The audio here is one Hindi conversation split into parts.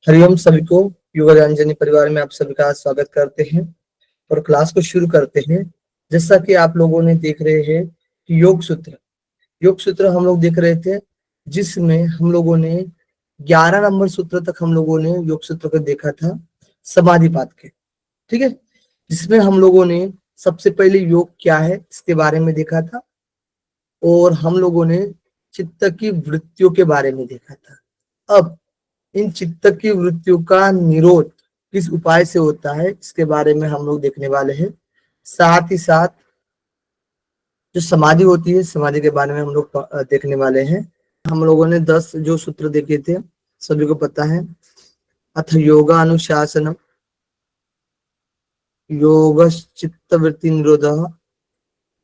हरिओम सभी को। युवा ज्ञानजनी परिवार में आप सभी का स्वागत करते हैं और क्लास को शुरू करते हैं। जैसा कि आप लोगों ने देख रहे हैं कि योग सूत्र हम लोग देख रहे थे, जिसमें हम लोगों ने 11 नंबर सूत्र तक हम लोगों ने योग सूत्र को देखा था समाधिपात के। ठीक है, जिसमें हम लोगों ने सबसे पहले योग क्या है इसके बारे में देखा था और हम लोगों ने चित्त की वृत्तियों के बारे में देखा था। अब इन चित्त की वृत्तियों का निरोध किस उपाय से होता है इसके बारे में हम लोग देखने वाले हैं। साथ ही साथ जो समाधि होती है, समाधि के बारे में हम लोग देखने वाले हैं। हम लोगों ने 10 जो सूत्र देखे थे, सभी को पता है। अथ योगानुशासनम, योगश्चित्त वृत्ति निरोधः,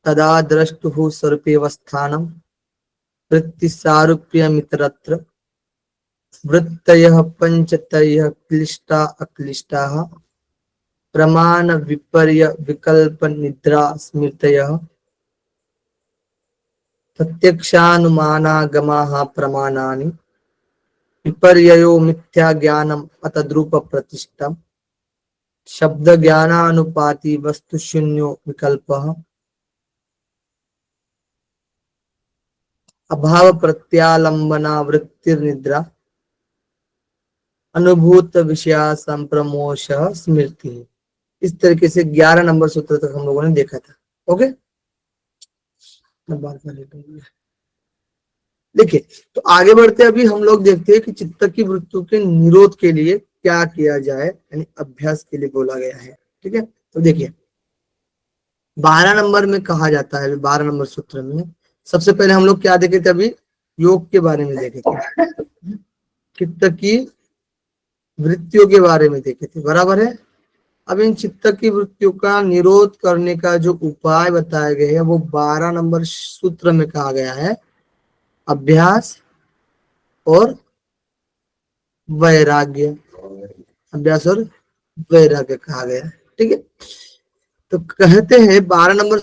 तदा द्रष्टुः सर्पेवस्थानम, वृत्ति सारूप्यमितरत्र, वृत्तयः पंचतयः क्लिष्टा अक्लिष्टाः, प्रमाण विपर्य विकल्प निद्रा स्मृतयः, प्रत्यक्षानुमानागमाः प्रमाणानि, विपर्ययो मिथ्या ज्ञानम अतद्रूप प्रतिष्ठम, शब्द ज्ञानानुपाति वस्तु शून्यो विकल्पः, अभाव प्रत्यालंबना वृत्तिर्निद्रा, अनुभूत विषया संप्रमोश स्मृति। इस तरीके से 11 नंबर सूत्र तक हम लोगों ने देखा था। ओके, बात कर लेते हैं। देखिए, तो आगे बढ़ते अभी हम लोग देखते हैं कि चित्त की वृत्तियों के निरोध के लिए क्या किया जाए, यानी अभ्यास के लिए बोला गया है। ठीक है, तो देखिए 12 नंबर में कहा जाता है, 12 नंबर सूत्र में सबसे पहले हम लोग क्या देखे थे, अभी योग के बारे में देखे थे, चित्त की वृत्तियों के बारे में देखे थे, बराबर है। अब इन चित्त की वृत्तियों का निरोध करने का जो उपाय बताए गए हैं वो 12 नंबर सूत्र में कहा गया है, अभ्यास और वैराग्य। अभ्यास और वैराग्य कहा गया है। ठीक है, तो कहते हैं 12 नंबर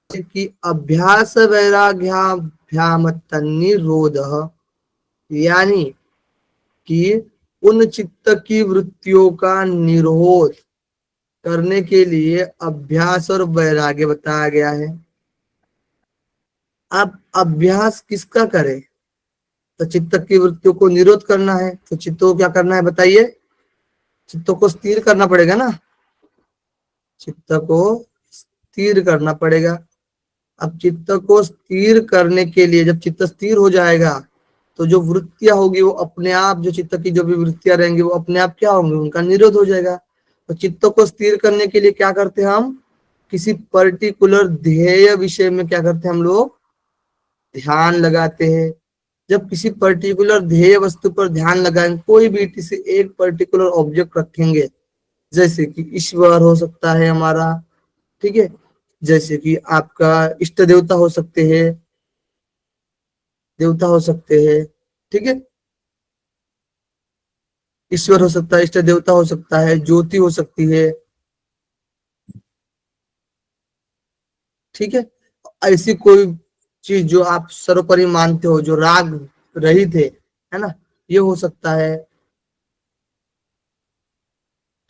की अभ्यास वैराग्याभ्याम तन्निरोध, यानी कि उन चित्त की वृत्तियों का निरोध करने के लिए अभ्यास और वैराग्य बताया गया है। अब अभ्यास किसका करें, तो चित्त की वृत्तियों को निरोध करना है, तो चित्तों को क्या करना है बताइए, चित्तों को स्थिर करना पड़ेगा ना, चित्त को स्थिर करना पड़ेगा। अब चित्त को स्थिर करने के लिए जब चित्त स्थिर हो जाएगा तो जो वृत्तियां होगी वो अपने आप, जो चित्त की जो भी वृत्तियां रहेंगी वो अपने आप क्या होंगी, उनका निरोध हो जाएगा। तो चित्त को स्थिर करने के लिए क्या करते हैं हम, किसी पर्टिकुलर ध्येय विषय में क्या करते हैं हम लोग, ध्यान लगाते हैं। जब किसी पर्टिकुलर ध्येय वस्तु पर ध्यान लगाएंगे, कोई भी किसी एक पर्टिकुलर ऑब्जेक्ट रखेंगे, जैसे कि ईश्वर हो सकता है हमारा, ठीक है, जैसे कि आपका इष्ट देवता हो सकते हैं, देवता हो सकते हैं, ठीक है, ईश्वर हो सकता है, इष्ट देवता हो सकता है, ज्योति हो सकती है, ठीक है। ऐसी कोई चीज जो आप सर्वोपरि मानते हो, जो राग रहित है ना, ये हो सकता है।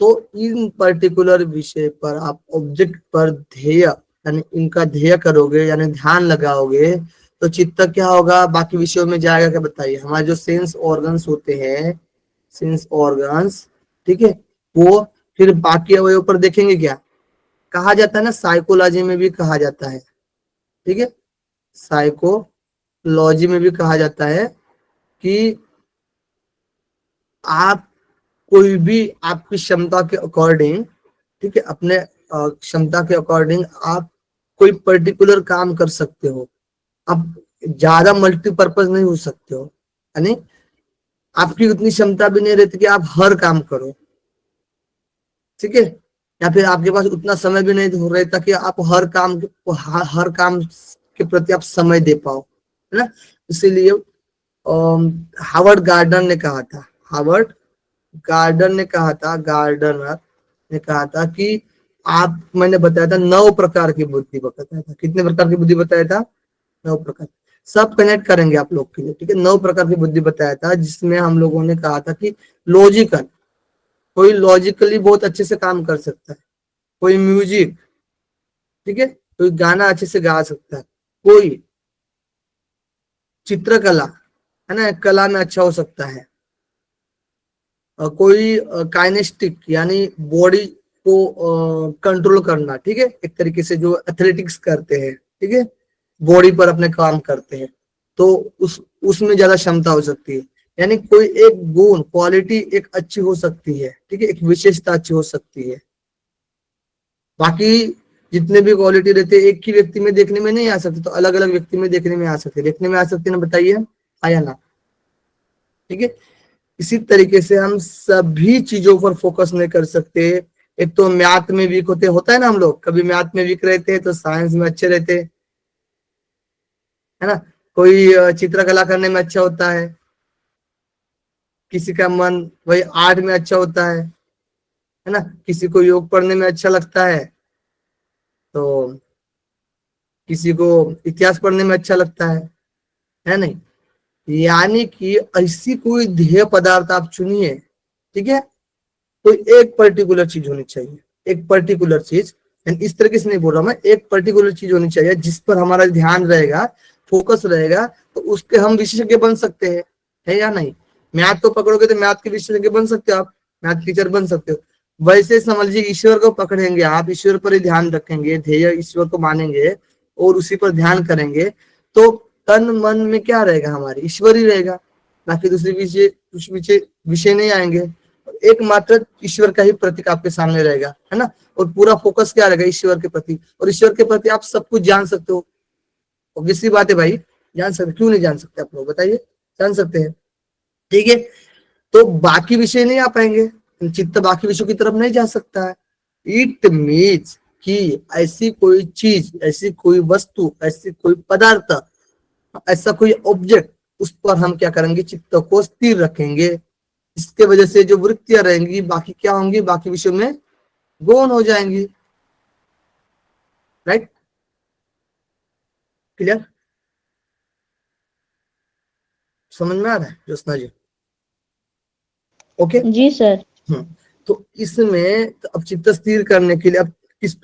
तो इन पर्टिकुलर विषय पर आप ऑब्जेक्ट पर ध्येय, यानी इनका ध्येय करोगे, यानी ध्यान लगाओगे, तो चित्त क्या होगा, बाकी विषयों में जाएगा क्या बताइए। हमारे जो सेंस ऑर्गन्स होते हैं, सेंस ऑर्गन्स, ठीक है, वो फिर बाकी अवयव पर देखेंगे। क्या कहा जाता है ना, साइकोलॉजी में भी कहा जाता है, ठीक है, साइकोलॉजी में भी कहा जाता है कि आप कोई भी आपकी क्षमता के अकॉर्डिंग, ठीक है, अपने क्षमता के अकॉर्डिंग आप कोई पर्टिकुलर काम कर सकते हो। आप ज्यादा मल्टीपर्पज नहीं हो सकते हो, यानी आपकी उतनी क्षमता भी नहीं रहती कि आप हर काम करो, ठीक है, या फिर आपके पास उतना समय भी नहीं हो रहता कि आप हर काम के प्रति आप समय दे पाओ, है ना। इसीलिए हावर्ड गार्डन ने कहा था, हावर्ड गार्डनर ने कहा था कि आप, मैंने बताया था 9 प्रकार की बुद्धि बताया था। कितने प्रकार की बुद्धि बताया था, 9 प्रकार। सब कनेक्ट करेंगे आप लोग के लिए, ठीक है। 9 प्रकार की बुद्धि बताया था, जिसमें हम लोगों ने कहा था कि लॉजिकल, कोई लॉजिकली बहुत अच्छे से काम कर सकता है, कोई म्यूजिक, ठीक है, कोई गाना अच्छे से गा सकता है, कोई चित्रकला, है ना, कला में अच्छा हो सकता है, कोई काइनेस्टिक यानी बॉडी को कंट्रोल करना, ठीक है, एक तरीके से जो एथलेटिक्स करते हैं, ठीक है, बॉडी पर अपने काम करते हैं, तो उसमें ज्यादा क्षमता हो सकती है। यानी कोई एक गुण, क्वालिटी एक अच्छी हो सकती है, ठीक है, एक विशेषता अच्छी हो सकती है। बाकी जितने भी क्वालिटी रहते हैं एक ही व्यक्ति में देखने में नहीं आ सकते, तो अलग अलग व्यक्ति में देखने में आ सकते, देखने में आ सकते ना, बताइए आया ना, ठीक है। इसी तरीके से हम सभी चीजों पर फोकस नहीं कर सकते। एक तो मैथ में वीक होता है ना, हम लोग कभी मैथ में वीक रहते हैं तो साइंस में अच्छे रहते हैं, है ना। कोई चित्रकला करने में अच्छा होता है, किसी का मन वही आर्ट में अच्छा होता है ना, किसी को योग पढ़ने में अच्छा लगता तो किसी को इतिहास पढ़ने में अच्छा लगता है नहीं। यानी कि ऐसी कोई ध्येय पदार्थ आप चुनिए, ठीक है, कोई एक पर्टिकुलर चीज होनी चाहिए, एक पर्टिकुलर चीज, इस तरीके से नहीं बोल रहा मैं, एक पर्टिकुलर चीज होनी चाहिए जिस पर हमारा ध्यान रहेगा, फोकस रहेगा, तो उसके हम विशेषज्ञ बन सकते हैं, है या नहीं। मैथ को पकड़ोगे तो मैथ के विशेषज्ञ बन सकते हो, आप मैथ टीचर बन सकते हो। वैसे समझिए ईश्वर को पकड़ेंगे आप, ईश्वर पर ही ध्यान रखेंगे, ध्येय ईश्वर को मानेंगे और उसी पर ध्यान करेंगे, तो तन मन में क्या रहेगा, हमारे ईश्वर ही रहेगा, बाकी दूसरे विषय कुछ विषय नहीं आएंगे। एकमात्र ईश्वर का ही प्रतीक आपके सामने रहेगा, है ना, और पूरा फोकस क्या रहेगा, ईश्वर के प्रति, और ईश्वर के प्रति आप सब कुछ जान सकते हो। ऑब्वियस सी बात है भाई, जान सकते, क्यों नहीं जान सकते आप लोग, बताइए, जान सकते हैं, ठीक है। तो बाकी विषय नहीं आ पाएंगे, चित्त बाकी विषयों की तरफ नहीं जा सकता है। इट मीन्स कि ऐसी कोई चीज, ऐसी कोई वस्तु, ऐसी कोई पदार्थ, ऐसा कोई ऑब्जेक्ट, उस पर हम क्या करेंगे, चित्त को स्थिर रखेंगे। इसके वजह से जो वृत्तियां रहेंगी बाकी क्या होंगी, बाकी विषयों में गौण हो जाएंगी। राइट, क्लियर, समझ में आ रहा है ज्योत्सना जी? ओके जी सर। तो इसमें तो अब चित्त स्थिर करने के लिए अब किस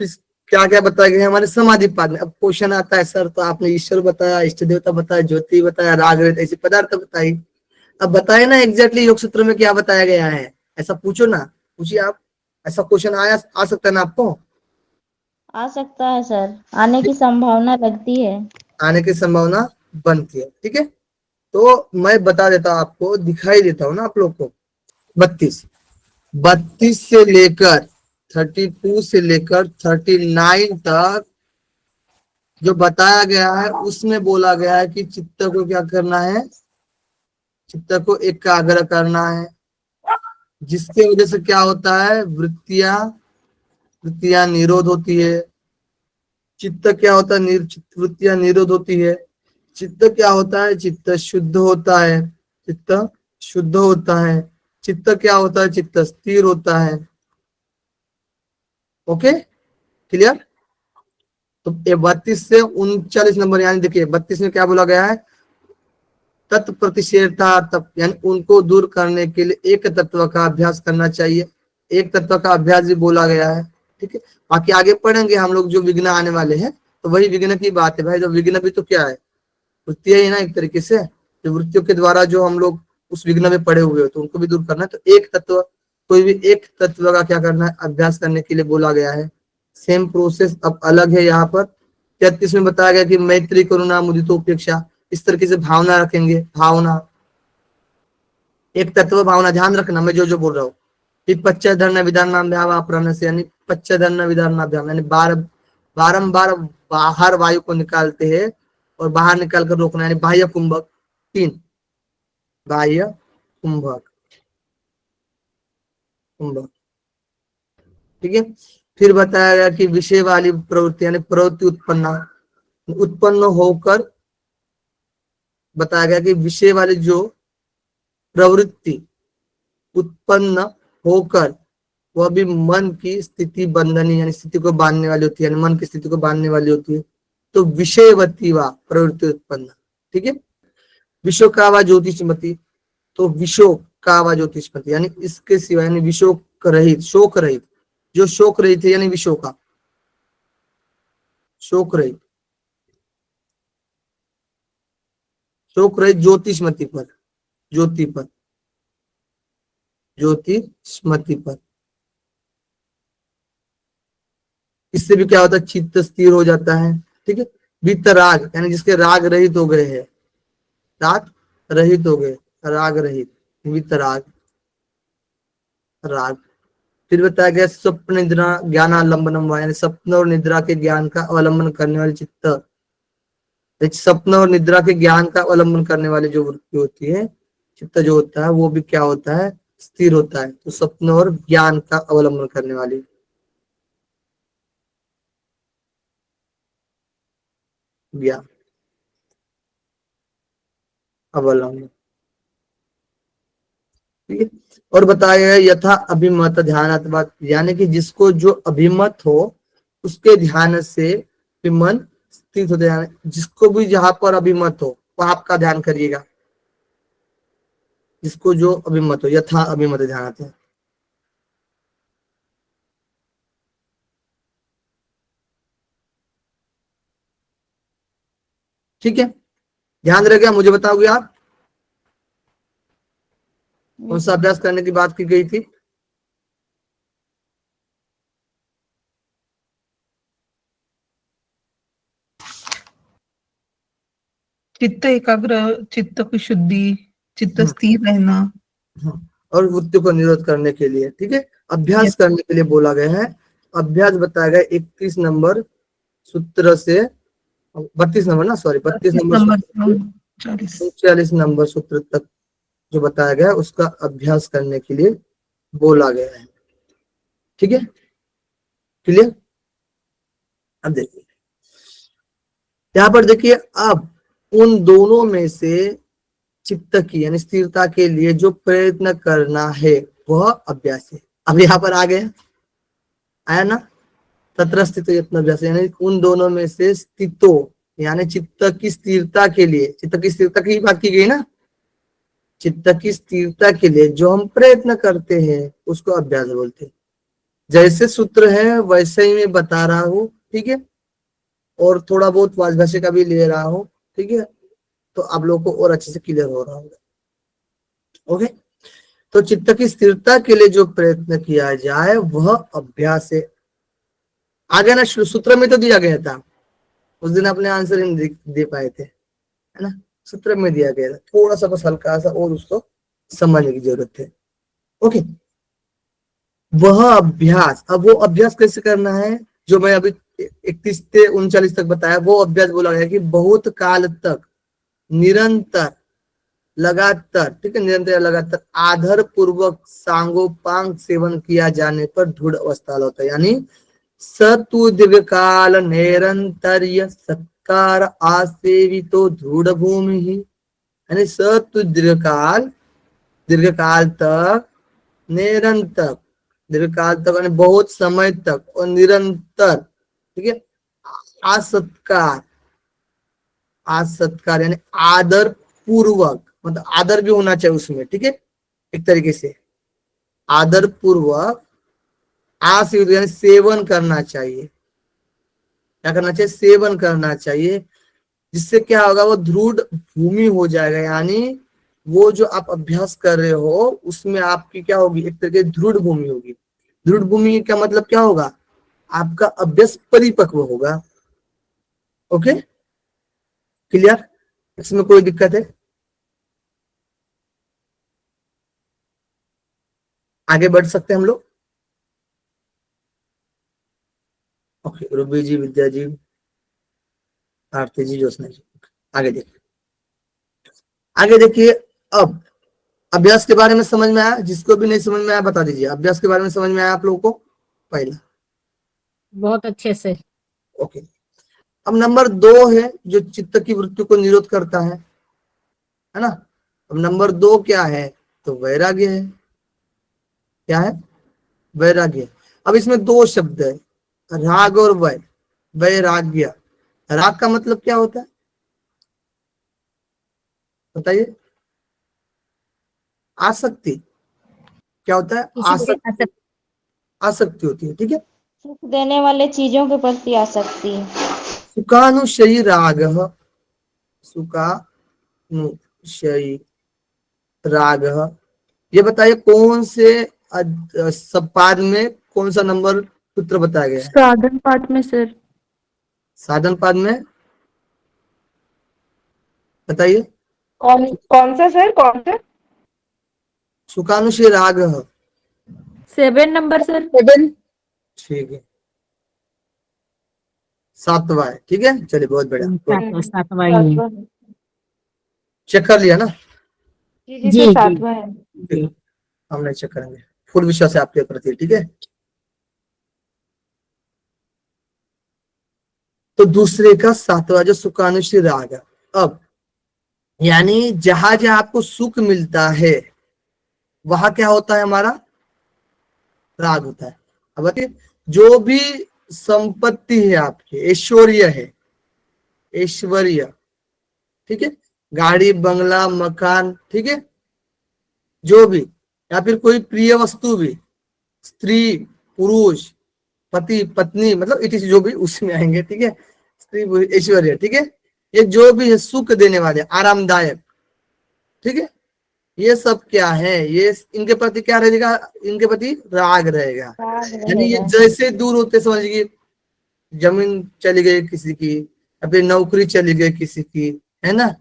क्या क्या बताया गया है हमारे समाधि पाद में। अब क्वेश्चन आता है, सर तो आपने ईश्वर बताया, इष्ट देवता बताया, ज्योति बताया, राग रेत, ऐसे पदार्थ बताई, अब बताए ना एग्जैक्टली योग सूत्र में क्या बताया गया है, ऐसा पूछो ना, पूछिए आप, ऐसा क्वेश्चन आ सकता है ना आपको? आ सकता है सर, आने की संभावना लगती है। आने की संभावना बनती है, ठीक है। तो मैं बता देता हूं आपको, दिखाई देता हूं ना आप लोग को। 32 से लेकर 32 से लेकर 39 तक जो बताया गया है उसमें बोला गया है कि चित्त को क्या करना है, चित्त को एकाग्र करना है, जिसके वजह से क्या होता है, वृत्तियां निरोध होती है। चित्त क्या होता है, वृत्तियां निरोध होती है। चित्त क्या होता है, चित्त शुद्ध होता है, चित्त शुद्ध होता है। चित्त क्या होता है, चित्त स्थिर होता है। Okay, clear. तो 32 से 39 नंबर, यानी देखिए 32 में क्या बोला गया है, तत्प्रतिषेधार्थ, यानी उनको दूर करने के लिए एक तत्व का अभ्यास करना चाहिए, एक तत्व का अभ्यास भी बोला गया है, ठीक है। बाकी आगे पढ़ेंगे हम लोग जो विघ्न आने वाले हैं, तो वही विघ्न की बात है भाई। जो विघ्न भी तो क्या है, वृत्तियां ही ना, एक तरीके से जो वृत्तियों के द्वारा जो हम लोग उस विघ्न में पड़े हुए हो, तो उनको भी दूर करना है। तो एक तत्व, कोई भी एक तत्व का क्या करना है, अभ्यास करने के लिए बोला गया है। सेम प्रोसेस अब अलग है यहाँ पर। 33 में बताया गया कि मैत्री करुणा मुदितोपेक्षा, इस तरीके से भावना रखेंगे, भावना, एक तत्व भावना, ध्यान रखना मैं जो जो बोल रहा हूँ। फिर पश्चधर्म विधान से, यानी पश्चधर्म विधान, यानी बारंबार बाहर वायु को निकालते हैं और बाहर निकाल कर रोकना, यानी बाह्य कुंभक 3, बाह्य कुंभक, कुंभक, ठीक है। फिर बताया गया कि विषय वाली प्रवृत्ति, यानी प्रवृत्ति उत्पन्न होकर, बताया गया कि विषय वाली जो प्रवृत्ति उत्पन्न होकर वह भी मन की स्थिति बंधनी, यानी स्थिति को बांधने वाली होती है, यानी मन की स्थिति को बांधने वाली होती है। तो विषयवती व प्रवृत्ति उत्पन्न, ठीक है। विशो का व ज्योतिषमती, तो विशो का व ज्योतिषमती यानी इसके सिवा, यानी विशोक रहित, शोक रहित, जो शोक रहित है यानी विशो का, शोक रहित, शोक रहित ज्योतिषमती पर, ज्योति पर, ज्योतिषमती पर। इससे भी क्या होता है, चित्त स्थिर हो जाता है। ठीक है। वितराग यानी जिसके राग रहित हो गए हैं, राग रहित हो गए, राग रहित, वितराग, राग। फिर बताया गया स्वप्न निद्रा ज्ञानालंबनम, यानी स्वप्न और निद्रा के ज्ञान का अवलंबन करने वाली चित्त, स्वप्न और निद्रा के ज्ञान का अवलंबन करने वाली जो वृत्ति होती है, चित्त जो होता है, वो भी क्या होता है, स्थिर होता है। तो स्वप्न और ज्ञान का अवलंबन करने वाली, ज्ञान, अवलंबन। ठीक है। और बताया गया यथा अभिमत ध्यान, यानी कि जिसको जो अभिमत हो उसके ध्यान से मन स्थित होते जाए। जिसको भी जहां पर अभिमत हो वहां आपका ध्यान करिएगा, जिसको जो अभिमत हो, यथा अभिमत ध्यान है। ठीक है। ध्यान रखिएगा, मुझे बताओगे आप कौन सा अभ्यास करने की बात की गई थी? चित्त एकाग्र, चित्त की शुद्धि, चित्त हम्म, स्थिर रहना। और वृत्ति को निरोध करने के लिए, ठीक है, अभ्यास Yes. करने के लिए बोला गया है। अभ्यास बताया गया 31 नंबर सूत्र से, 32 नंबर ना, सॉरी 32 30 नंबर नंबर सूत्र से 40। 39 नंबर सूत्र तक जो बताया गया है उसका अभ्यास करने के लिए बोला गया है। ठीक है, क्लियर। अब देखिए, यहाँ पर देखिए, अब उन दोनों में से चित्त की यानी स्थिरता के लिए जो प्रयत्न करना है वह अभ्यास है। अब यहाँ पर आ गया, आया ना, तत्र स्थित यत्न अभ्यास, यानी उन दोनों में से स्थितो यानी चित्त की स्थिरता के लिए, चित्त की स्थिरता की बात की गई ना, चित्त की स्थिरता के लिए जो हम प्रयत्न करते हैं उसको अभ्यास बोलते हैं। जैसे सूत्र है वैसे ही मैं बता रहा हूँ, ठीक है, और थोड़ा बहुत वाजभाषा का भी ले रहा हूँ, ठीक है, तो आप लोगों को और अच्छे से क्लियर हो रहा होगा। ओके, तो चित्त की स्थिरता के लिए जो प्रयत्न किया जाए वह अभ्यास है। आगे ना सूत्र में तो दिया गया था, उस दिन अपने आंसर ही नहीं दे पाए थे, है ना, सूत्र में दिया गया था, थोड़ा सा बस हल्का सा और उसको समझने की जरूरत है। ओके, वह अभ्यास, अब वो अभ्यास कैसे करना है जो मैं अभी 31 से 39 तक बताया, वो अभ्यास बोला गया कि बहुत काल तक निरंतर लगातार, ठीक है, निरंतर लगातार आधार पूर्वक सांगोपांग सेवन किया जाने पर दृढ़ अवस्था होता है। यानी सतु दीर्घकाल निरंतर सत्कार आसेवितो दृढ़ भूमि ही, यानी सतु दीर्घकाल, दीर्घकाल तक, निरंतर, दीर्घकाल तक यानी बहुत समय तक, और निरंतर, ठीक है, असत्कार, असत्कार यानी आदर पूर्वक, मतलब आदर भी होना चाहिए उसमें, ठीक है, एक तरीके से आदर पूर्वक आसेवित यानी सेवन करना चाहिए। क्या करना चाहिए? सेवन करना चाहिए, जिससे क्या होगा, वो दृढ़ भूमि हो जाएगा। यानी वो जो आप अभ्यास कर रहे हो उसमें आपकी क्या होगी, एक तरह की दृढ़ भूमि होगी। दृढ़ भूमि का मतलब क्या होगा, आपका अभ्यास परिपक्व होगा। ओके, क्लियर, इसमें कोई दिक्कत है? आगे बढ़ सकते हैं हम लोग। ओके, रूबी जी, विद्या जी, आरती जी, ज्योत्सना जी, आगे देखिए, आगे देखिए। अब अभ्यास के बारे में समझ में आया? जिसको भी नहीं समझ में आया बता दीजिए। अभ्यास के बारे में समझ में आया आप लोगों को? पहला, बहुत अच्छे से। ओके। अब नंबर 2 है जो चित्त की वृत्ति को निरोध करता है ना। अब नंबर 2 क्या है? तो वैराग्य है। क्या है? वैराग्य। अब इसमें 2 शब्द है, राग और वैराग्य। राग का मतलब क्या होता है? बताइए। आसक्ति क्या होता है? किसी से आसक्ति, आसक्ति होती है, ठीक है। सुख देने वाले चीजों के प्रति आसक्ति। सुखानुशयी राग, सुखानुशयी राग, ये बताइए कौन से सपाद में कौन सा नंबर सूत्र बताया गया है? साधन पाठ में सर। साधन पाद में बताइए। कौन कौन सा सर, कौन सा? सुखानुशयी राग, 7 नंबर सर। 7। ठीक है, सातवा है, ठीक है। चलिए बहुत बढ़िया, सातवां ही है। सातवां है। चेक कर लिया ना? जी जी जी सर, जी सातवां है। जी। हम नहीं चेक करेंगे, फुल विश्वास है आपके प्रति, ठीक है। तो दूसरे का सातवां जो सुखानुशयी राग है। अब यानी जहां जहां आपको सुख मिलता है वहां क्या होता है? हमारा राग होता है। अब बताइए, जो भी संपत्ति है आपकी, ऐश्वर्य है, ऐश्वर्य, ठीक है, गाड़ी बंगला मकान, ठीक है, जो भी, या फिर कोई प्रिय वस्तु भी, स्त्री पुरुष, पति पत्नी, मतलब इट इज जो भी उसमें आएंगे, ठीक है, स्त्री पुरुष ऐश्वर्य, ठीक है, ये जो भी है सुख देने वाले, आरामदायक, ठीक है, ये सब क्या है? ये इनके प्रति क्या रहेगा? इनके प्रति राग रहेगा। राग यानी ये रहेगा। जैसे दूर होते, समझिए जमीन चली गई किसी की, या फिर नौकरी चली गई किसी की, है ना,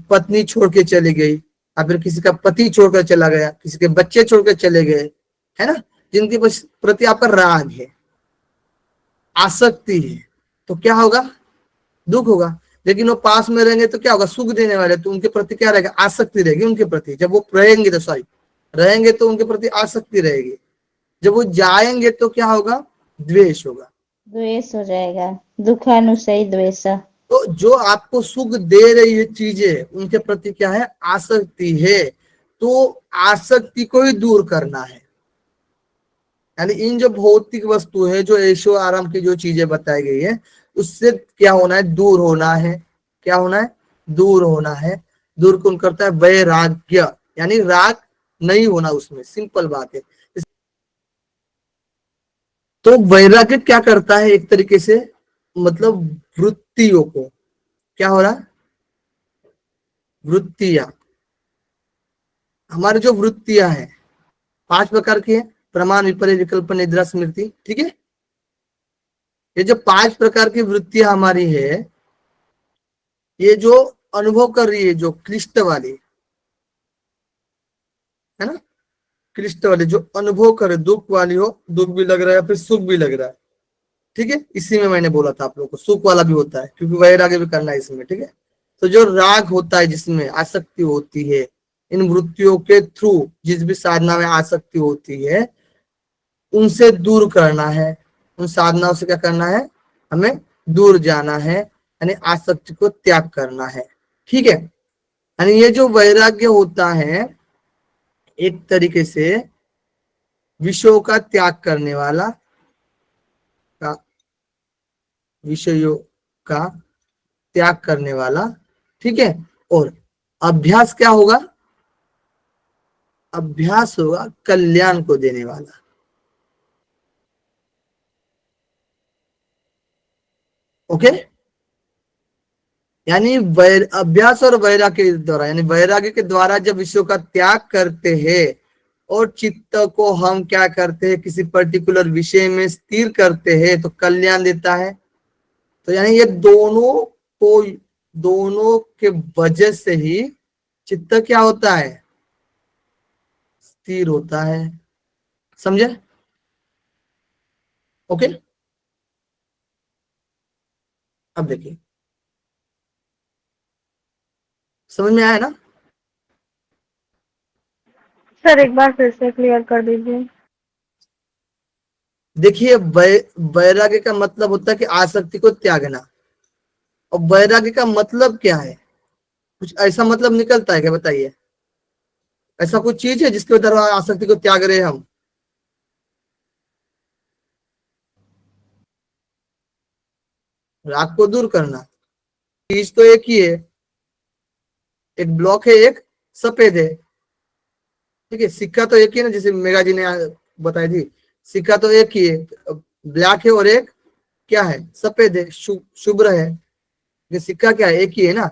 पत्नी छोड़ के चली गई, या फिर किसी का पति छोड़कर चला गया, किसी के बच्चे छोड़कर चले गए, है ना, जिनके प्रति आपका राग है, आसक्ति है, तो क्या होगा? दुख होगा। लेकिन वो पास में रहेंगे तो क्या होगा? सुख देने वाले, तो उनके प्रति क्या रहेगा? आसक्ति रहेगी उनके प्रति। जब वो रहेंगे तो सॉरी रहेंगे तो उनके प्रति आसक्ति रहेगी। जब वो जाएंगे तो क्या होगा? द्वेष होगा। द्वेष हो जाएगा। दुखानुशयी द्वेष। तो जो आपको सुख दे रही है चीजें, उनके प्रति क्या है? आसक्ति है। तो आसक्ति को ही दूर करना है। यानी इन जो भौतिक वस्तु है, जो ऐशो आराम की जो चीजें बताई गई है, उससे क्या होना है? दूर होना है। क्या होना है? दूर होना है। दूर कौन करता है? वैराग्य, यानी राग नहीं होना उसमें, सिंपल बात है। तो वैराग्य क्या करता है? एक तरीके से मतलब वृत्तियों को, क्या हो रहा है? वृत्तियां, हमारी जो वृत्तियां हैं 5 प्रकार की है, प्रमाण विपर्य विकल्प निद्रा स्मृति, ठीक है। ये जो 5 प्रकार की वृत्तियां हमारी है, ये जो अनुभव कर रही है, जो क्लिष्ट वाली है ना, क्लिष्ट वाली जो अनुभव करे, दुख वाली हो, दुख भी लग रहा है, फिर सुख भी लग रहा है, ठीक है। इसी में मैंने बोला था आप लोगों को सुख वाला भी होता है, क्योंकि वैराग्य भी करना है इसमें, ठीक है। तो जो राग होता है, जिसमें आसक्ति होती है, इन वृत्तियों के थ्रू जिस भी साधना में आसक्ति होती है, उनसे दूर करना है। उन साधनाओं से क्या करना है? हमें दूर जाना है, यानी आसक्ति को त्याग करना है, ठीक है। यानी ये जो वैराग्य होता है, एक तरीके से विषयों का त्याग करने वाला, का विषयों का त्याग करने वाला, ठीक है। और अभ्यास क्या होगा? अभ्यास होगा कल्याण को देने वाला। ओके। यानी अभ्यास और वैराग्य के द्वारा, यानी वैराग्य के द्वारा जब विषयों का त्याग करते हैं और चित्त को हम क्या करते हैं? किसी पर्टिकुलर विषय में स्थिर करते हैं, तो कल्याण देता है। तो यानी ये को दोनों के वजह से ही चित्त क्या होता है? स्थिर होता है। समझे? ओके। अब देखिए, समझ में आया ना? सर एक बार फिर से क्लियर कर दीजिए। देखिए, वैराग्य का मतलब होता है कि आसक्ति को त्यागना। और वैराग्य का मतलब क्या है? कुछ ऐसा मतलब निकलता है क्या? बताइए। ऐसा कुछ चीज है जिसके द्वारा आसक्ति को त्याग रहे हम? राग को दूर करना, चीज तो एक ही है। एक ब्लॉक है, एक सफेद है। ठीक है, सिक्का तो एक ही है ना, जैसे मेगा जी ने बताई थी, सिक्का तो एक ही है, ब्लैक है और एक क्या है, सफेद है, शुभ्र है। ये सिक्का क्या है, एक ही है ना।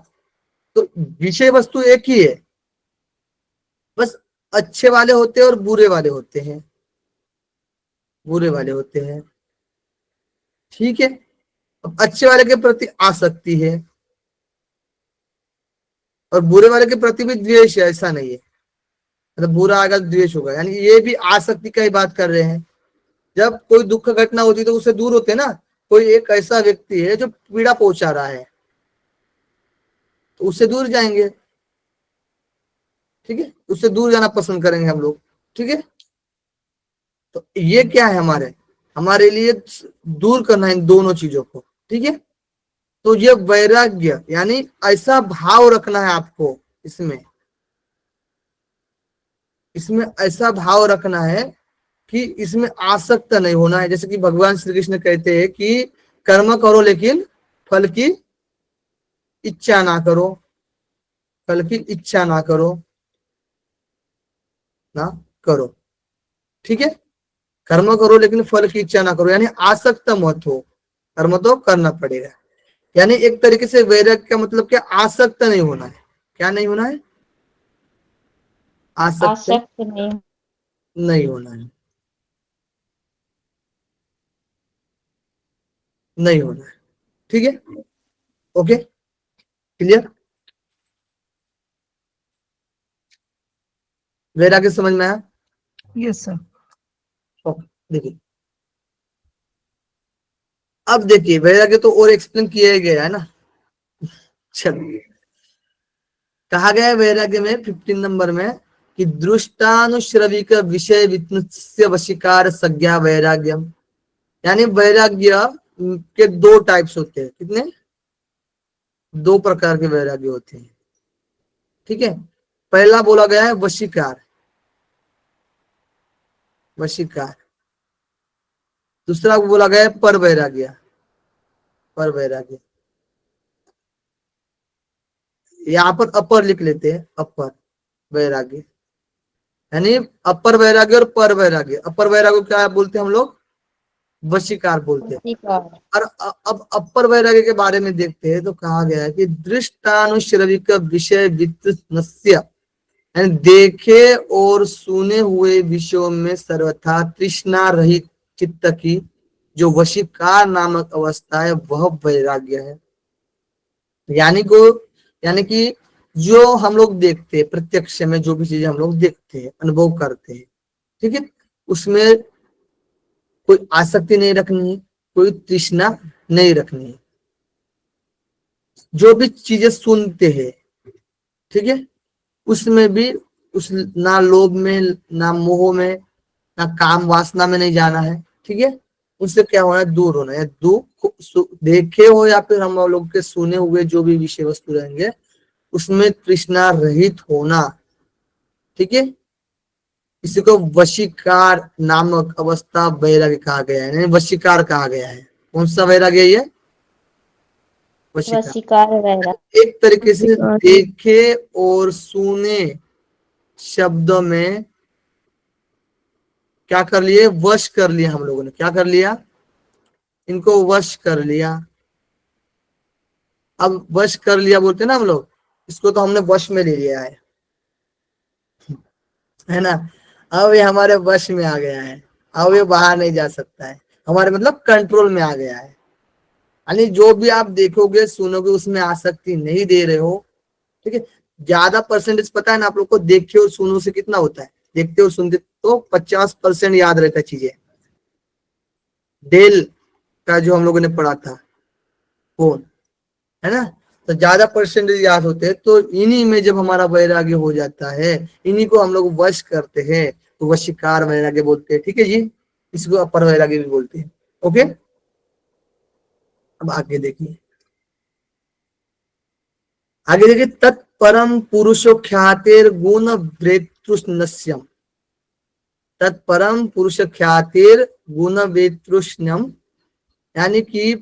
तो विषय वस्तु एक ही है, बस अच्छे वाले होते हैं और बुरे वाले होते हैं, बुरे वाले होते हैं। ठीक है, अब अच्छे वाले के प्रति आसक्ति है और बुरे वाले के प्रति भी द्वेष है, ऐसा नहीं है, मतलब बुरा आएगा तो द्वेष होगा, यानी ये भी आसक्ति का ही बात कर रहे हैं। जब कोई दुख घटना होती है तो उससे दूर होते हैं ना। कोई एक ऐसा व्यक्ति है जो पीड़ा पहुंचा रहा है तो उससे दूर जाएंगे। ठीक है, उससे दूर जाना पसंद करेंगे हम लोग। ठीक है, तो ये क्या है, हमारे लिए दूर करना है इन दोनों चीजों को। ठीक है, तो ये वैराग्य यानी ऐसा भाव रखना है आपको, इसमें ऐसा भाव रखना है कि इसमें आसक्त नहीं होना है। जैसे कि भगवान श्री कृष्ण कहते हैं कि कर्म करो लेकिन फल की इच्छा ना करो, फल की इच्छा ना करो, ना करो। ठीक है, कर्म करो लेकिन फल की इच्छा ना करो, यानी आसक्त मत हो, कर्म तो करना पड़ेगा। यानी एक तरीके से वैराग्य का मतलब क्या, आसक्त नहीं होना है। क्या नहीं होना है, आसक्त आसक्त नहीं। नहीं होना है, नहीं होना है। ठीक है, ओके, क्लियर, वैराग्य समझ में आया। Yes sir. ओके, देखिए अब देखिए वैराग्य तो और एक्सप्लेन किया ही गया है ना। चलिए, कहा गया है वैराग्य में 15 नंबर में कि दृष्टानुश्रविक विषय वित्नुस्य वशीकार संज्ञा वैराग्यम, यानी वैराग्य के दो टाइप्स होते हैं। कितने, दो प्रकार के वैराग्य होते हैं। ठीक है, पहला बोला गया है वशीकार, वशीकार। दूसरा बोला गया है पर वैराग्य, पर वैराग्य। यहाँ पर अपर लिख लेते हैं, अपर वैराग्य, यानी अपर वैराग्य और पर वैराग्य। अपर वैराग्य क्या बोलते हैं हम लोग, वशीकार बोलते हैं। वशीकार। और अब अपर वैराग्य के बारे में देखते हैं तो कहा गया है कि दृष्टानुश्रविक विषय वित्तस्य, यानी देखे और सुने हुए विषयों में सर्वथा तृष्णा रहित चित्त की जो वशीकार नामक अवस्था है वह वैराग्य है। यानी कि जो हम लोग देखते हैं प्रत्यक्ष में, जो भी चीजें हम लोग देखते हैं, अनुभव करते हैं, ठीक है, उसमें कोई आसक्ति नहीं रखनी है, कोई तृष्णा नहीं रखनी है। जो भी चीजें सुनते हैं, ठीक है, उसमें भी उस ना लोभ में, ना मोह में, ना काम वासना में नहीं जाना है। ठीक है, उससे क्या होना है, दूर होना है। दुख देखे हो या फिर हम लोग के सुने हुए जो भी विषय वस्तु रहेंगे उसमें तृष्णा रहित होना। ठीक है, इसी को वशीकार नामक अवस्था वैराग्य कहा गया है, वशीकार कहा गया है। कौन सा वैराग्य ये, वशीकार। वशीकार वैराग्य। एक तरीके से देखे और सुने शब्द में क्या कर लिए, वश कर लिया। हम लोगों ने क्या कर लिया, इनको वश कर लिया। अब वश कर लिया बोलते हैं ना हम लोग, इसको तो हमने वश में ले लिया है ना। अब ये हमारे वश में आ गया है, अब ये बाहर नहीं जा सकता है, हमारे मतलब कंट्रोल में आ गया है। यानी जो भी आप देखोगे सुनोगे उसमें आसक्ति नहीं दे रहे हो। ठीक है, ज्यादा परसेंटेज पता है ना आप लोग को, देखे और सुनो से कितना होता है, देखते और सुनते तो 50% याद रहता है चीजें। डेल का जो हम लोगों ने पढ़ा था कौन है ना, तो ज्यादा परसेंटेज याद होते हैं। तो इन्हीं में जब हमारा वैराग्य हो जाता है, इन्हीं को हम लोग वश करते हैं, तो वशीकार वैराग्य बोलते हैं। ठीक है जी, इसको अपर वैराग्य भी बोलते हैं। ओके, अब आगे देखिए, आगे देखिए, तत्परम पुरुषो ख्यातिर गुण वेतृष्ण्यम, तत्परम पुरुष ख्यातिर गुण वेतृष्ण्यम, यानी कि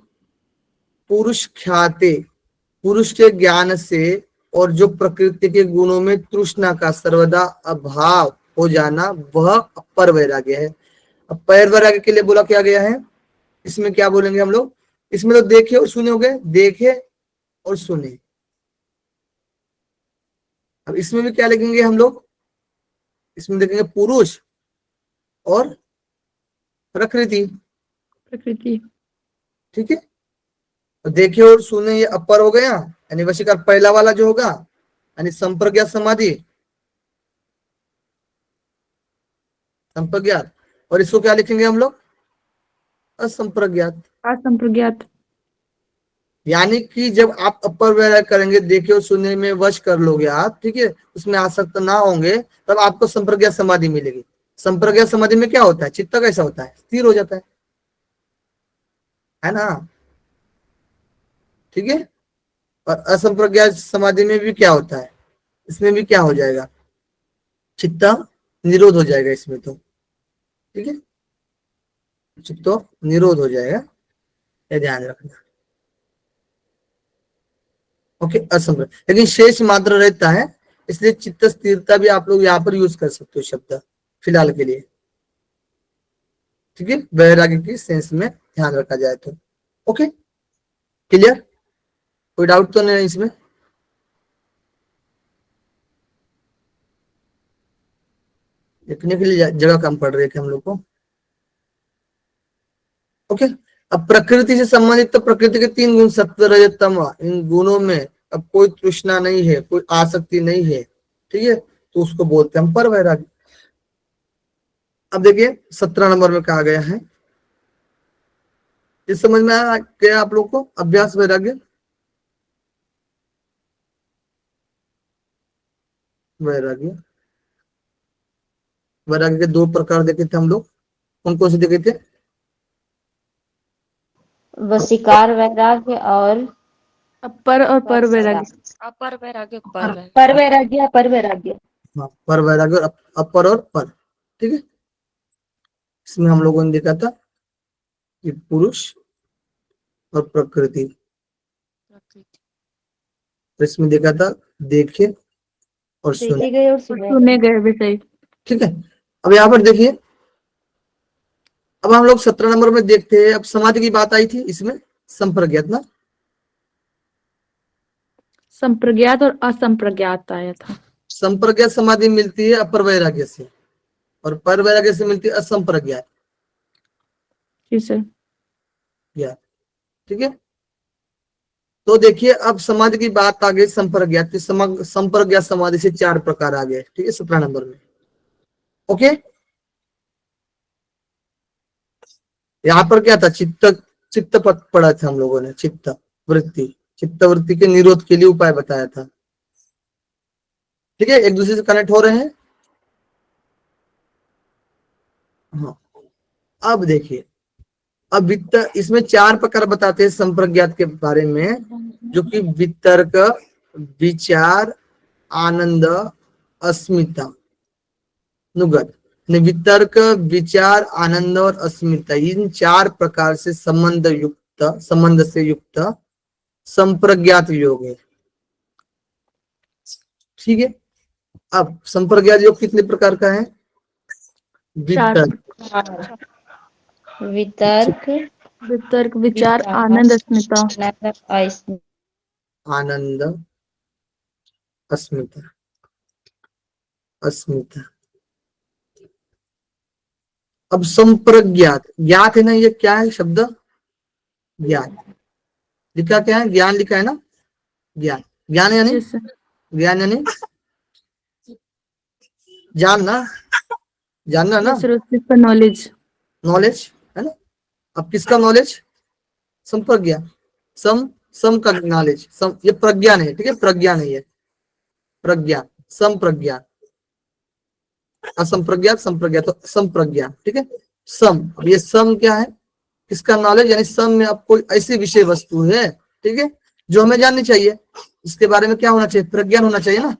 पुरुष ख्याते, पुरुष के ज्ञान से और जो प्रकृति के गुणों में तृष्णा का सर्वदा अभाव हो जाना, वह अपर वैराग्य है। अब पर वैराग्य के लिए बोला क्या गया है, इसमें क्या बोलेंगे हम लोग, इसमें तो देखे और सुने हो गए, देखे और सुने। अब इसमें भी क्या लिखेंगे हम लोग, इसमें देखेंगे पुरुष और प्रकृति। प्रकृति। ठीक है, तो देखे और सुने ये अपर हो गया, यानी वशीकार पहला वाला जो होगा, यानी संप्रज्ञात समाधि, संप्रज्ञात। और इसको क्या लिखेंगे हम लोग, असंप्रज्ञात। असंप्रज्ञात। यानी कि जब आप अपर वैराग्य करेंगे, देखे और सुनने में वश कर लोगे आप, ठीक है, उसमें आसक्त ना होंगे, तब आपको संप्रज्ञात समाधि मिलेगी। संप्रज्ञात समाधि में क्या होता है, चित्त कैसा होता है, स्थिर हो जाता है ना। ठीक है, और असंप्रज्ञात समाधि में भी क्या होता है, इसमें भी क्या हो जाएगा, चित्त निरोध हो जाएगा इसमें तो। ठीक है, चित्त निरोध हो जाएगा, ये ध्यान रखना। ओके, असंप्रज्ञात, लेकिन शेष मात्र रहता है, इसलिए चित्त स्थिरता भी आप लोग यहाँ पर यूज कर सकते हो शब्द फिलहाल के लिए। ठीक है, वैराग्य की सेंस में ध्यान रखा जाए तो। ओके, क्लियर, कोई डाउट तो नहीं इसमें। लिखने के लिए जगह कम पड़ रही है हम लोग को। ओके, अब प्रकृति से संबंधित, तो प्रकृति के 3 गुण, सत्व रजत तम, इन गुणों में अब कोई तृष्णा नहीं है, कोई आसक्ति नहीं है। ठीक है, तो उसको बोलते हैं हम पर वैराग्य। अब देखिए 17 नंबर में कहा गया है, इस समझ में आया क्या आप लोग को, अभ्यास वैराग्य। वैराग्य, वैराग्य के 2 प्रकार देखे थे हम लोग, कौन कौन से देखे थे, वशीकार वैराग्य और अपर और पर वैराग्य। अपर वैराग्य, पर वैराग्य। पर वैराग्य, पर वैराग्य। हाँ, पर वैराग्य और अपर और पर। ठीक है, इसमें हम लोगों ने देखा था कि पुरुष और प्रकृति, तो इसमें देखा था देखे और सुने। देखे गए और और सुने सुने गए विषय। ठीक है, अब यहाँ पर देखिए, अब हम लोग 17 नंबर में देखते हैं, अब समाधि की बात आई थी, इसमें संप्रज्ञात ना, संप्रज्ञात और असंप्रज्ञात आया था। संप्रज्ञात समाधि मिलती है अपर वैराग्य से, और पर वैराग्य से मिलती है असंप्रज्ञात। जी सर। ठीक है, तो देखिए अब समाधि की बात आ गई संप्रज्ञात, संप्रज्ञात समाधि से 4 प्रकार आ गए। ठीक है, 17 नंबर में। ओके, यहाँ पर क्या था, चित्त पद पढ़ा था हम लोगों ने, चित्त वृत्ति, चित्त वृत्ति के निरोध के लिए उपाय बताया था। ठीक है, एक दूसरे से कनेक्ट हो रहे हैं। हाँ, अब देखिए, अब इसमें 4 प्रकार बताते हैं संप्रज्ञात के बारे में, जो कि वितर्क, विचार, आनंद, अस्मिता, नुगत। वितर्क, विचार, आनंद और अस्मिता, इन 4 प्रकार से संबंध से युक्त संप्रज्ञात योग है। ठीक है, अब संप्रज्ञात योग कितने प्रकार का है, वितर्क, वितर्क, वितर्क, विचार, आनंद, अस्मिता। आनंद, अस्मिता, अस्मिता। अब संप्रज्ञात, ज्ञात है ना, ये क्या है शब्द, ज्ञान लिखा, क्या है, ज्ञान लिखा है ना, ज्ञान, ज्ञान यानी, जी सर। ज्ञान यानी जानना, जानना ना, नॉलेज, नॉलेज है ना। अब किसका नॉलेज, संप्रज्ञा, सम का नॉलेज, ये प्रज्ञान है। ठीक है, प्रज्ञान है ये, प्रज्ञान, संप्रज्ञान, असंप्रज्ञात, संप्रज्ञात, तो संप्रज्ञान। ठीक है, सम, अब ये सम क्या है, किसका नॉलेज, यानी सम में अब कोई ऐसी विषय वस्तु है, ठीक है, जो हमें जाननी चाहिए, इसके बारे में क्या होना चाहिए, प्रज्ञान होना चाहिए ना,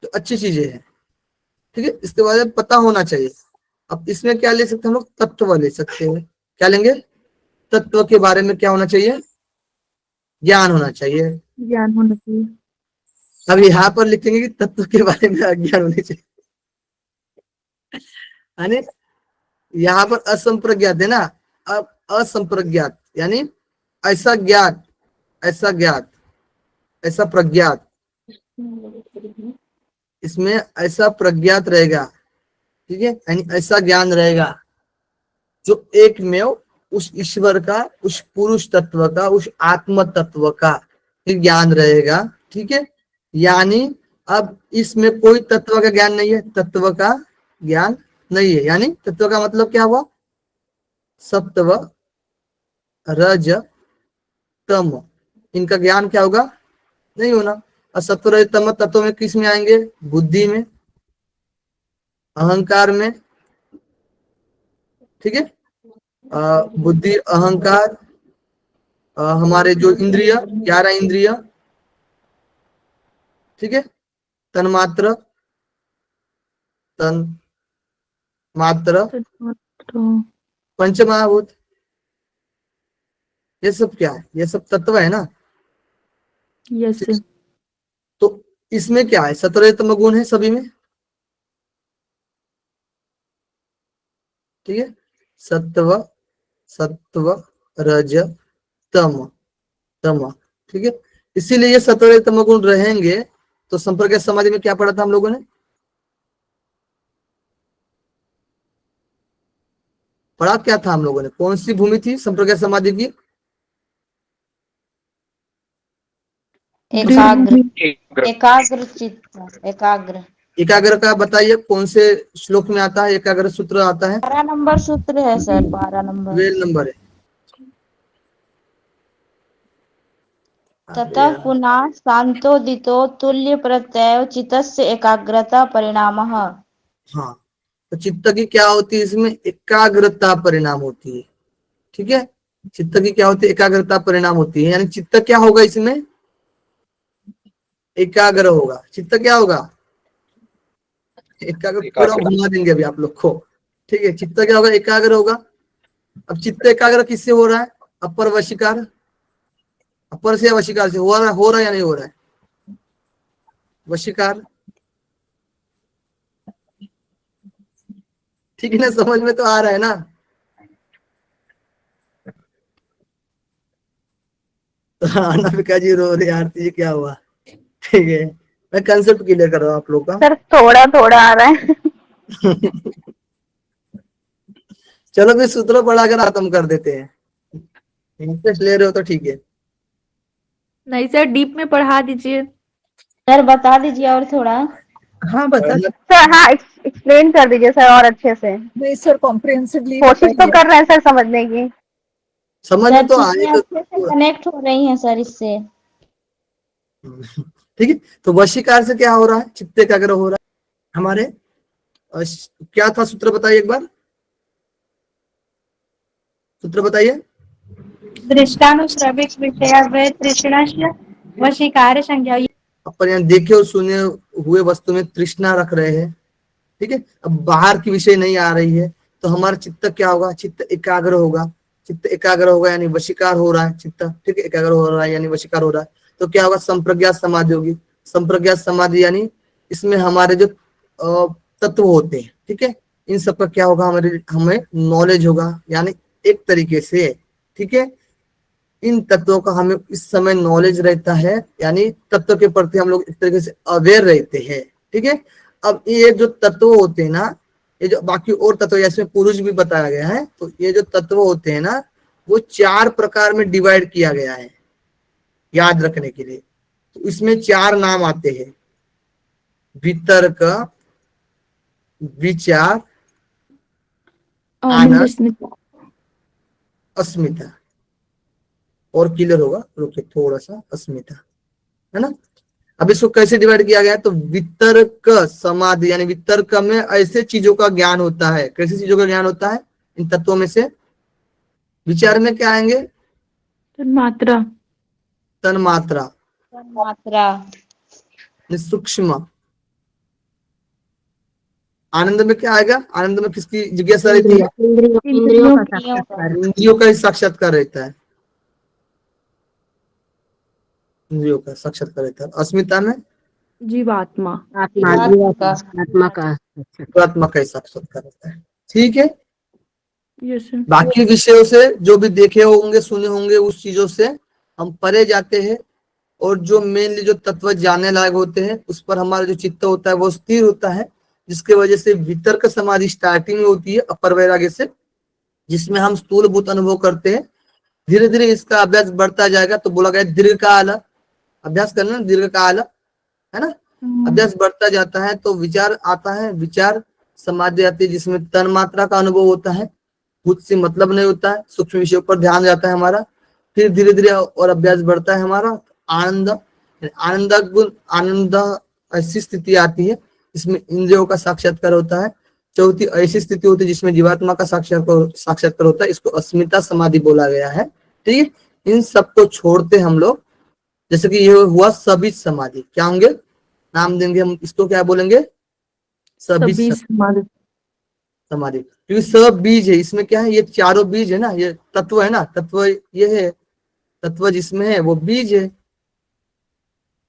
तो अच्छी चीजें हैं। ठीक है, इसके बारे में पता होना चाहिए। अब इसमें क्या ले सकते हैं हम लोग, तत्व ले सकते हैं। क्या लेंगे, तत्व के बारे में क्या होना चाहिए, ज्ञान होना चाहिए। ज्ञान होना चाहिए। अब यहाँ पर लिखेंगे कि तत्व के बारे में अज्ञान होने चाहिए, यानी यहाँ पर असंप्रज्ञात है ना। अब असंप्रज्ञात यानी ऐसा ज्ञात, ऐसा ज्ञात, ऐसा प्रज्ञात, इसमें ऐसा प्रज्ञात रहेगा, ठीक है, यानी ऐसा ज्ञान रहेगा जो एक में उस ईश्वर का, उस पुरुष तत्व का, उस आत्म तत्व का ज्ञान रहेगा, ठीक है। यानी अब इसमें कोई तत्व का ज्ञान नहीं है, तत्व का ज्ञान नहीं है, यानी तत्व का मतलब क्या हुआ, सत्व रज तम, इनका ज्ञान क्या होगा, नहीं होना। और सत्व रज तम तत्व में किस में आएंगे, बुद्धि में, अहंकार में, ठीक है। बुद्धि, अहंकार, हमारे जो इंद्रिय, 11 इंद्रिय, ठीक है, तन्मात्र, तन मात्र, पंचमहाभूत, ये सब क्या है, ये सब तत्व है ना। Yes sir. तो इसमें क्या है, सत्वरजतम गुण है सभी में, ठीक है, सत्व, सत्व रज तम, तम, ठीक है। इसीलिए ये सत्वरजतम गुण रहेंगे। तो संप्रज्ञात समाधि में क्या पढ़ा था हम लोगों ने, पढ़ा क्या था हम लोगों ने, कौन सी भूमि थी संप्रज्ञात समाधि की, एकाग्र, एकाग्र चित्त, एकाग्र। एकाग्र का बताइए कौन से श्लोक में आता है, एकाग्र सूत्र आता है, 12 नंबर सूत्र है सर, 12 नंबर। 12 नंबर है। ततः पुनः शांतोदितो तुल्य प्रत्यय चित्तस्य एकाग्रता परिणामः। हाँ, तो चित्त की क्या होती है, इसमें एकाग्रता परिणाम होती है, ठीक है। चित्त की क्या होती है, एकाग्रता परिणाम होती है, यानी चित्त क्या होगा, इसमें एकाग्र होगा। चित्त क्या होगा, एकाग्र, पूरा घुमा देंगे अभी आप लोग को, ठीक है। चित्त क्या होगा, एकाग्र होगा। अब चित्त एकाग्र किससे हो रहा है, अपर वशीकार, अपर से या वशीकार से हो रहा है या नहीं हो रहा है, वशीकार, ठीक है ना, समझ में तो आ रहा है ना। अनामिका जी रो रही आरती, क्या हुआ, ठीक है, मैं कंसेप्ट क्लियर कर रहा हूँ आप लोग का। सर थोड़ा थोड़ा आ रहा है। चलो फिर सूत्र पढ़ाकर खत्म कर देते हैं, इंटरेस्ट ले रहे हो तो ठीक है। नहीं सर, डीप में पढ़ा दीजिए। सर बता दीजिए और थोड़ा। हाँ बता। सर हाँ एक्सप्लेन कर दीजिए सर और अच्छे से। नहीं सर, कॉम्प्रिहेंसिवली कोशिश तो कर रहे हैं सर समझने की। समझ सर में तो चीजें आए अच्छे से कनेक्ट हो रही हैं सर इससे। ठीक है। तो वशीकार से क्या हो रहा है, चित्त एकाग्र हो रहा है हमारे। क्या था सूत्र, बताइए एक बार, सूत्र बताइए। दृष्टानुश्रविक विषय तृष्णा वशीकार संज्ञा। अपन यहाँ देखे और सुने हुए वस्तु में तृष्णा रख रहे हैं, ठीक है। अब बाहर की विषय नहीं आ रही है तो हमारा चित्त क्या होगा, चित्त एकाग्र होगा। चित्त एकाग्र होगा यानी वशीकार हो रहा है चित्त, ठीक है, एकाग्र हो रहा है यानी वशीकार हो रहा है। तो क्या होगा, संप्रज्ञात समाधि होगी। संप्रज्ञात समाधि यानी इसमें हमारे जो तत्व होते हैं, ठीक है, इन सब का क्या होगा, हमें नॉलेज होगा, यानी एक तरीके से, ठीक है, इन तत्वों का हमें इस समय नॉलेज रहता है, यानी तत्व के प्रति हम लोग एक तरीके से अवेयर रहते हैं, ठीक है। अब ये जो तत्व होते हैं ना, ये जो बाकी और तत्व इसमें पुरुष भी बताया गया है, तो ये जो तत्व होते हैं ना, वो 4 प्रकार में डिवाइड किया गया है, याद रखने के लिए। तो इसमें 4 नाम आते हैं, वितर्क, विचार, आनंद, अस्मिता। और क्लियर होगा, रुकिए थोड़ा सा, अस्मिता, है ना। अब इसको कैसे डिवाइड किया गया है, तो वितर्क समाधि यानी वितर्क में ऐसे चीजों का ज्ञान होता है। कैसी चीजों का ज्ञान होता है इन तत्वों में से। विचार में क्या आएंगे, मात्रा, तन्मात्रा, मात्रा, सूक्ष्म। आनंद में क्या आएगा, आनंद में किसकी जिज्ञासा रहती है, इंद्रियों का साक्षात्कार। इंद्रियों का ही साक्षात्कार रहता है, इंद्रियों का साक्षात्कार रहता है। अस्मिता में जीवात्मा। आत्मा जीवात्मा आत्मा का अच्छा जीवात्मा का साक्षात्कार होता है। ठीक है, यस सर। बाकी विषयों से जो भी देखे होंगे सुने होंगे उस चीजों से हम परे जाते हैं, और जो मेनली जो तत्व जानने लायक होते हैं उस पर हमारा जो चित्त होता है वो स्थिर होता है, जिसके वजह से वितर्क समाधि स्टार्टिंग में होती है अपर वैराग्य से, जिसमें हम स्थूलभूत अनुभव करते हैं। धीरे धीरे इसका अभ्यास बढ़ता जाएगा, तो बोला गया दीर्घकाल अभ्यास करना, दीर्घकाल है ना, अभ्यास बढ़ता जाता है तो विचार आता है, विचार समाधि आती है जिसमें तन मात्रा का अनुभव होता है, खुद से मतलब नहीं होता है, सूक्ष्म विषयों पर ध्यान जाता है हमारा। फिर धीरे धीरे और अभ्यास बढ़ता है हमारा, आनंद आनंद ऐसी स्थिति आती है इसमें इंद्रियों का साक्षात्कार होता है। चौथी ऐसी स्थिति होती है जिसमें जीवात्मा का साक्षात्कार होता है, इसको अस्मिता समाधि बोला गया है। ठीक है, इन सबको छोड़ते हम लोग, जैसे कि ये हुआ सबीज समाधि, क्या होंगे नाम देंगे हम इसको, क्या बोलेंगे सबीज समाधि, क्योंकि सब बीज है इसमें, क्या है ये चारों बीज है ना, ये तत्व है ना, तत्व ये है, तत्व जिसमें है वो बीज है।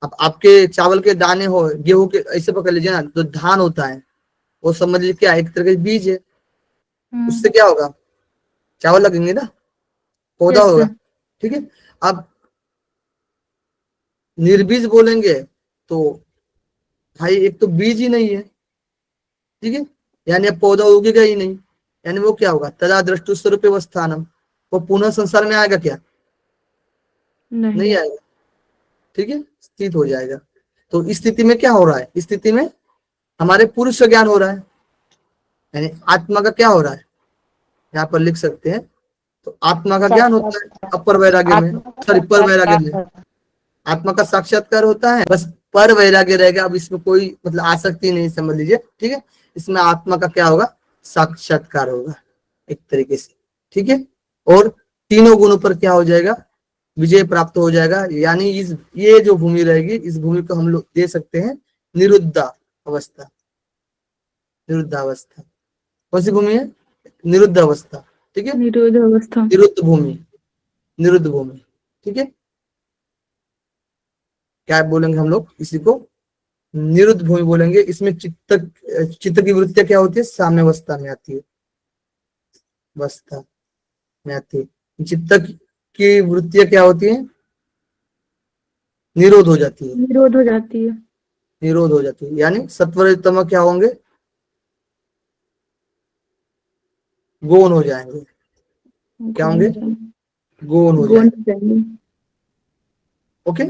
अब आपके चावल के दाने हो, गेहूं के ऐसे पकड़ लीजिए ना, जो धान होता है वो समझ लीजिए क्या एक तरह के बीज है, उससे क्या होगा चावल लगेंगे ना, पौधा Yes, होगा। sir. ठीक है, अब निर्बीज बोलेंगे तो भाई एक तो बीज ही नहीं है, ठीक है, यानी अब पौधा उगेगा ही नहीं, यानी वो क्या होगा तदा दृष्टु स्वरूप अवस्थानम, वो पुनः संसार में आएगा क्या, नहीं आएगा। ठीक है, स्थित हो जाएगा। तो इस स्थिति में क्या हो रहा है, इस स्थिति में हमारे पुरुष ज्ञान हो रहा है, यानी आत्मा का क्या हो रहा है, यहाँ पर लिख सकते हैं, तो आत्मा का ज्ञान होता है अपर वैराग्य में, सॉरी पर वैराग्य में आत्मा का साक्षात्कार होता है, बस पर वैराग्य रहेगा। अब इसमें कोई मतलब आसक्ति नहीं, समझ लीजिए। ठीक है, इसमें आत्मा का क्या होगा साक्षात्कार होगा एक तरीके से। ठीक है, और तीनों गुणों पर क्या हो जाएगा विजय प्राप्त हो जाएगा, यानी इस ये जो भूमि रहेगी इस भूमि को हम लोग दे सकते हैं निरुद्ध अवस्था। निरुद्ध अवस्था कौन सी भूमि है, निरुद्ध अवस्था। ठीक है, निरोध अवस्था। निरुद्ध भूमि, निरुद्ध भूमि। ठीक है, क्या बोलेंगे हम लोग इसी को निरुद्ध भूमि बोलेंगे। इसमें चित्त की वृत्तियां क्या होती है साम्यावस्था में आती है, अवस्था में आती है। चित्त की वृत्तियां क्या होती है निरोध हो जाती है, निरोध हो जाती है। निरोध हो जाती है, यानी सत्वर तम क्या होंगे गौण हो जाएंगे। क्या होंगे गौण हो गौण जाएंगे। हो जाएंगे। ओके।